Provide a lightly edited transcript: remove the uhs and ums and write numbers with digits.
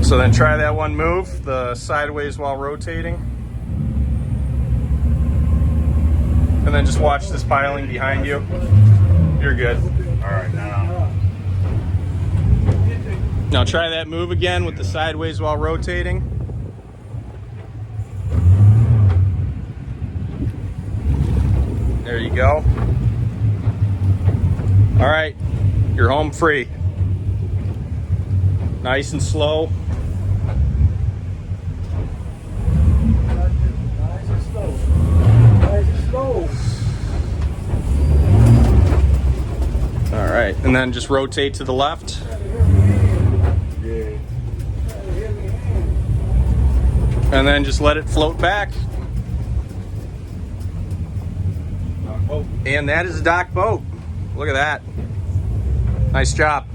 So then try that one move, the sideways while rotating. And then just watch this piling behind you. You're good. All right, now. Now try that move again with the sideways while rotating. There you go. All right, you're home free. Nice and slow. Nice and slow. Nice and slow. All right, and then just rotate to the left. Yeah. And then just let it float back. And that is a dock boat. Look at that. Nice job.